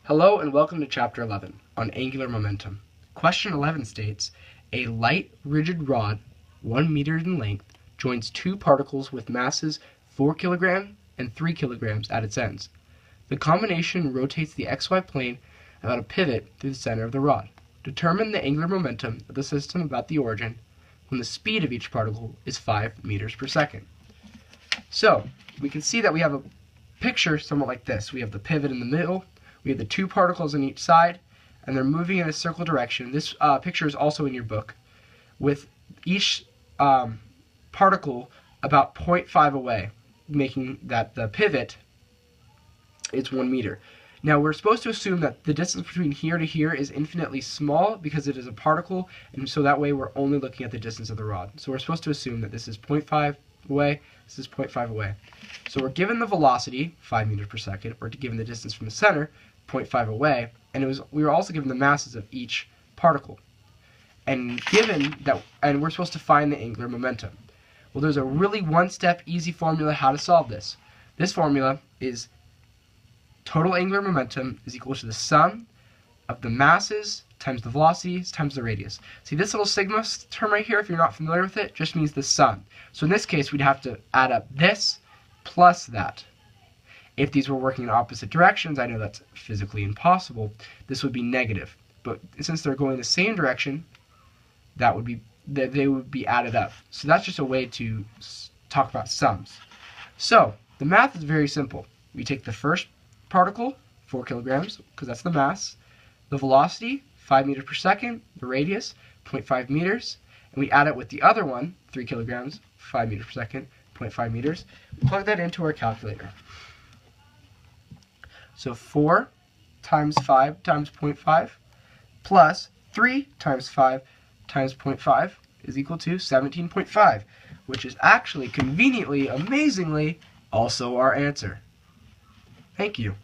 Hello and welcome to Chapter 11 on angular momentum. Question 11 states, a light, rigid rod, 1 meter in length, joins two particles with masses 4 kilograms and 3 kilograms at its ends. The combination rotates the xy plane about a pivot through the center of the rod. Determine the angular momentum of the system about the origin when the speed of each particle is 5 meters per second. So, we can see that we have a picture somewhat like this. We have the pivot in the middle, we have the two particles on each side, and they're moving in a circle direction. This picture is also in your book, with each particle about 0.5 away, making that the pivot is 1 meter. Now we're supposed to assume that the distance between here to here is infinitely small because it is a particle, and so that way we're only looking at the distance of the rod. So we're supposed to assume that this is 0.5 away, this is 0.5 away. So we're given the velocity, 5 meters per second, or given the distance from the center, 0.5 away, and we were also given the masses of each particle. And we're supposed to find the angular momentum. Well, there's a really one-step easy formula how to solve this. This formula is total angular momentum is equal to the sum of the masses times the velocities times the radius. See this little sigma term right here, if you're not familiar with it, just means the sum. So in this case, we'd have to add up this plus that. If these were working in opposite directions, I know that's physically impossible, this would be negative. But since they're going the same direction, they would be added up. So that's just a way to talk about sums. So the math is very simple. We take the first particle, 4 kilograms, because that's the mass, the velocity, 5 meters per second, the radius, 0.5 meters, and we add it with the other one, 3 kilograms, 5 meters per second, 0.5 meters. We plug that into our calculator. So 4 times 5 times 0.5 plus 3 times 5 times 0.5 is equal to 17.5, which is actually conveniently, amazingly, also our answer. Thank you.